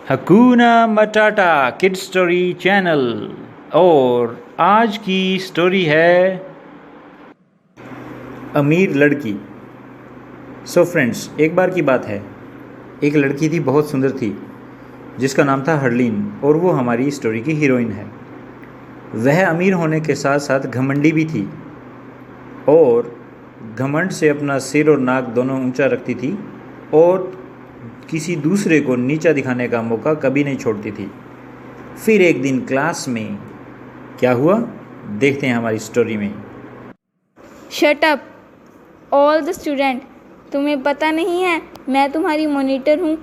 हकूना मटाटा kid story channel. और आज की स्टोरी है अमीर लड़की। सो फ्रेंड्स, एक बार की बात है, एक लड़की थी, बहुत सुंदर थी, जिसका नाम था हरलीन, और वो हमारी स्टोरी की हीरोइन है। वह अमीर होने के साथ साथ घमंडी भी थी और घमंड से अपना सिर और नाक दोनों ऊंचा रखती थी और किसी दूसरे को नीचा दिखाने का मौका कभी नहीं छोड़ती थी। फिर एक दिन क्लास में क्या हुआ, देखते हैं हमारी स्टोरी में। Shut up all the student, तुम्हें पता नहीं है मैं तुम्हारी मॉनिटर हूँ।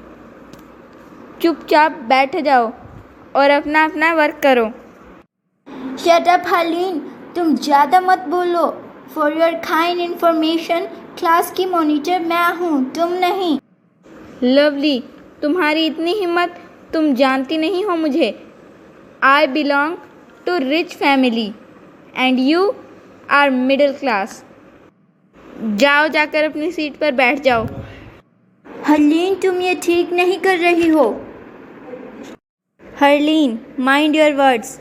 चुपचाप बैठ जाओ और अपना अपना वर्क करो। शट अप हरलीन, तुम ज़्यादा मत बोलो। For your kind information, class की मॉनिटर मैं हूँ, तुम नहीं। लवली, तुम्हारी इतनी हिम्मत, तुम जानती नहीं हो मुझे। I belong to rich family and you are middle class. जाओ, जाकर अपनी सीट पर बैठ जाओ। हरलीन, तुम ये ठीक नहीं कर रही हो। Harleen, mind your words.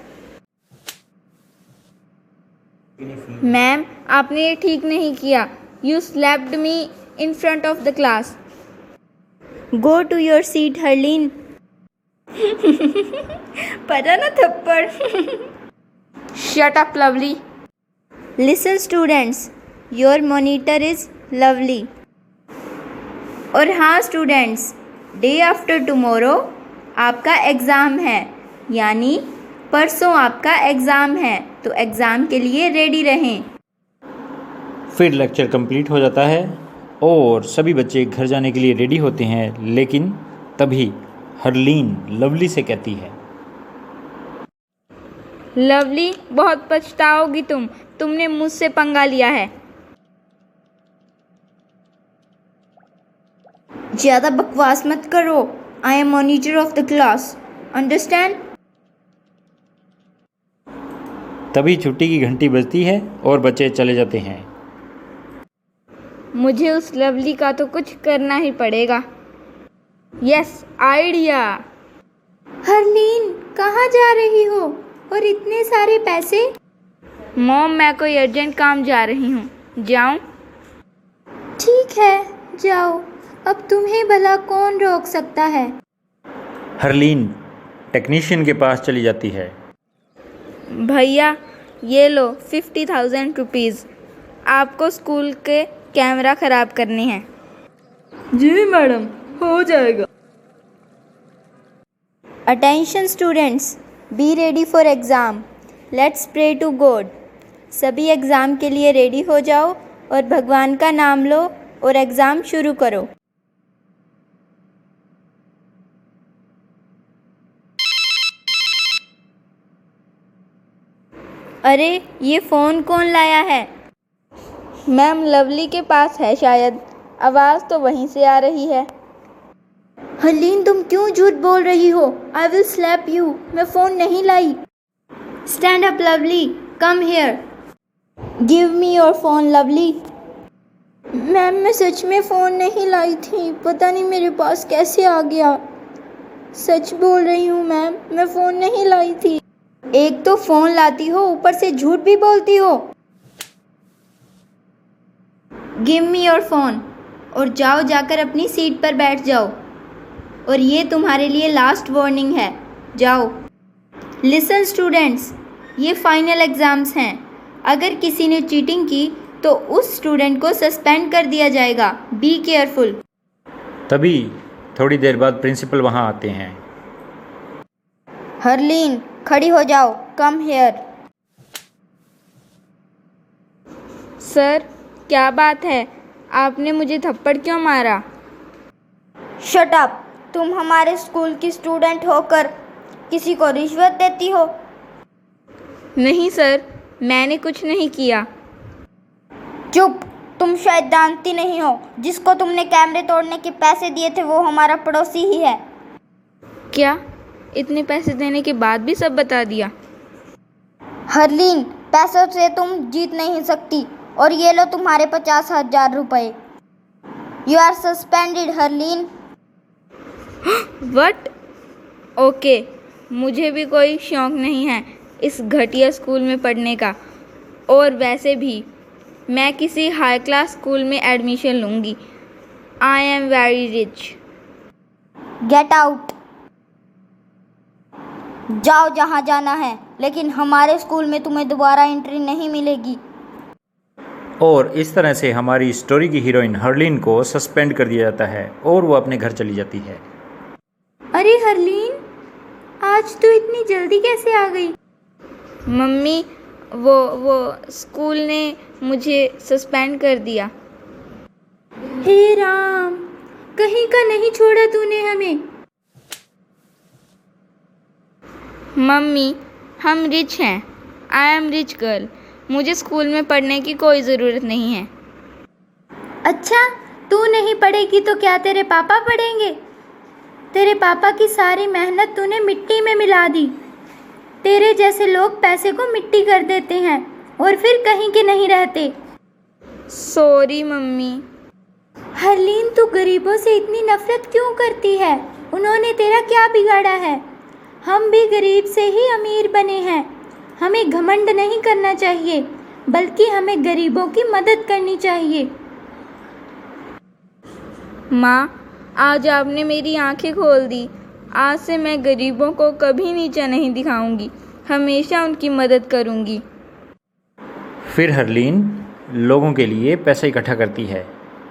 Ma'am, आपने ये ठीक नहीं किया। You slapped me in front of the class. Go to your seat Harleen. पता ना थप्पड़। Shut up Lovely. Listen students, your monitor is Lovely. और हाँ स्टूडेंट्स, डे आफ्टर टुमारो आपका एग्ज़ाम है, यानी परसों आपका एग्ज़ाम है, तो एग्ज़ाम के लिए रेडी रहें। फिर लेक्चर कंप्लीट हो जाता है और सभी बच्चे घर जाने के लिए रेडी होते हैं, लेकिन तभी हरलीन लवली से कहती है, लवली, बहुत पछताओगी तुमने मुझसे पंगा लिया है। ज़्यादा बकवास मत करो। I am monitor of the class, understand? तभी छुट्टी की घंटी बजती है और बच्चे चले जाते हैं। मुझे उस लवली का तो कुछ करना ही पड़ेगा। Yes, idea. हरलीन, कहाँ जा रही हो और इतने सारे पैसे? मॉम, मैं कोई अर्जेंट काम जा रही हूँ। जाऊँ? ठीक है, जाओ। अब तुम्हें भला कौन रोक सकता है? हरलीन टेक्नीशियन के पास चली जाती है। भैया, ये लो 50,000 रुपीज़। आपको स्कूल के कैमरा ख़राब करने हैं। जी मैडम, हो जाएगा। Attention students, be ready for exam. Let's pray to God. सभी एग्ज़ाम के लिए रेडी हो जाओ और भगवान का नाम लो और एग्ज़ाम शुरू करो। अरे, ये फ़ोन कौन लाया है? मैम, लवली के पास है शायद। आवाज़ तो वहीं से आ रही है। हरलीन, तुम क्यों झूठ बोल रही हो? I will slap you. मैं फ़ोन नहीं लाई। Stand up Lovely, come here. Give me your phone Lovely. Ma'am, मैं सच में फ़ोन नहीं लाई थी, पता नहीं मेरे पास कैसे आ गया। सच बोल रही हूँ मैम, मैं फ़ोन नहीं लाई थी। एक तो फ़ोन लाती हो, ऊपर से झूठ भी बोलती हो। गिव मी योर फ़ोन और जाओ, जाकर अपनी सीट पर बैठ जाओ। और ये तुम्हारे लिए लास्ट वार्निंग है, जाओ। लिसन स्टूडेंट्स, ये फाइनल एग्ज़ाम्स हैं। अगर किसी ने चीटिंग की तो उस स्टूडेंट को सस्पेंड कर दिया जाएगा। Be careful. तभी थोड़ी देर बाद प्रिंसिपल वहाँ आते हैं। हरलीन, खड़ी हो जाओ, कम हियर। सर, क्या बात है? आपने मुझे थप्पड़ क्यों मारा? Shut up. तुम हमारे स्कूल की स्टूडेंट होकर किसी को रिश्वत देती हो? नहीं सर, मैंने कुछ नहीं किया। चुप। तुम शायद जानती नहीं हो, जिसको तुमने कैमरे तोड़ने के पैसे दिए थे वो हमारा पड़ोसी ही है। क्या? इतने पैसे देने के बाद भी सब बता दिया? हरलीन, पैसों से तुम जीत नहीं सकती। और ये लो तुम्हारे 50,000 रुपए। You are suspended Harleen. What? Okay, मुझे भी कोई शौक़ नहीं है इस घटिया स्कूल में पढ़ने का, और वैसे भी मैं किसी हाई क्लास स्कूल में एडमिशन लूँगी। I am very rich. Get out. जाओ जहाँ जाना है, लेकिन हमारे स्कूल में तुम्हें दोबारा एंट्री नहीं मिलेगी। और इस तरह से हमारी स्टोरी की हीरोइन हर्लिन को सस्पेंड कर दिया जाता है और वो अपने घर चली जाती है। अरे हरलीन, आज तू इतनी जल्दी कैसे आ गई? मम्मी, वो स्कूल ने मुझे सस्पेंड कर दिया। हे राम, कहीं का नहीं छोड़ा तूने हमें। मम्मी, हम रिच हैं। I am rich girl. मुझे स्कूल में पढ़ने की कोई ज़रूरत नहीं है। अच्छा, तू नहीं पढ़ेगी तो क्या तेरे पापा पढ़ेंगे? तेरे पापा की सारी मेहनत तूने मिट्टी में मिला दी। तेरे जैसे लोग पैसे को मिट्टी कर देते हैं और फिर कहीं के नहीं रहते। Sorry mummy. हरलीन, तू गरीबों से इतनी नफरत क्यों करती है? उन्होंने तेरा क्या बिगाड़ा है? हम भी गरीब से ही अमीर बने हैं। हमें घमंड नहीं करना चाहिए, बल्कि हमें गरीबों की मदद करनी चाहिए। माँ, आज आपने मेरी आंखें खोल दी। आज से मैं गरीबों को कभी नीचा नहीं दिखाऊंगी, हमेशा उनकी मदद करूंगी। फिर हर्लिन लोगों के लिए पैसा इकट्ठा करती है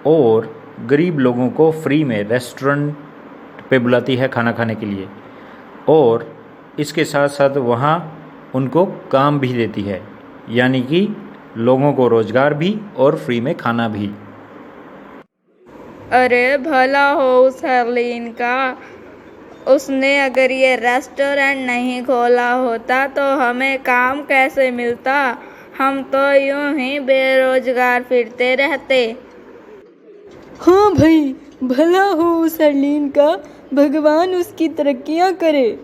और गरीब लोगों को फ्री में रेस्टोरेंट पे बुलाती है खाना खाने के लिए, और इसके साथ साथ वहाँ उनको काम भी देती है, यानी कि लोगों को रोज़गार भी और फ्री में खाना भी। अरे भला हो उस हरलीन का। उसने अगर ये रेस्टोरेंट नहीं खोला होता तो हमें काम कैसे मिलता? हम तो यूं ही बेरोजगार फिरते रहते। हाँ भाई, भला हो उस हरलीन का, भगवान उसकी तरक्कियाँ करे।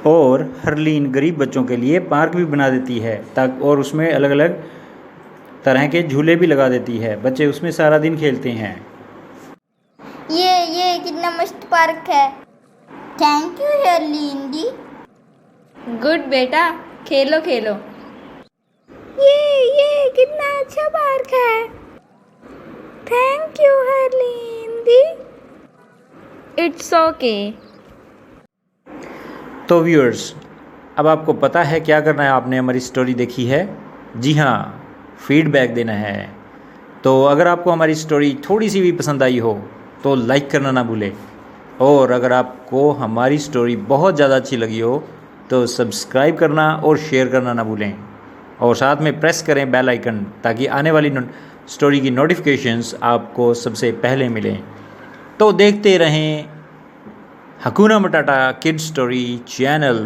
और हर्लिन गरीब बच्चों के लिए पार्क भी बना देती है ताकि, और उसमें अलग अलग तरह के झूले भी लगा देती है। बच्चे उसमें सारा दिन खेलते हैं। ये कितना मस्त पार्क है। Thank you Harleen the. Good बेटा, खेलो खेलो। ये कितना अच्छा पार्क है। Thank you Harleen the. It's okay. तो व्यूअर्स, अब आपको पता है क्या करना है। आपने हमारी स्टोरी देखी है, जी हाँ, फीडबैक देना है। तो अगर आपको हमारी स्टोरी थोड़ी सी भी पसंद आई हो तो लाइक करना ना भूलें, और अगर आपको हमारी स्टोरी बहुत ज़्यादा अच्छी लगी हो तो सब्सक्राइब करना और शेयर करना ना भूलें, और साथ में प्रेस करें बेल आइकन ताकि आने वाली स्टोरी की नोटिफिकेशंस आपको सबसे पहले मिलें। तो देखते रहें हकुना मटाटा किड्स स्टोरी चैनल।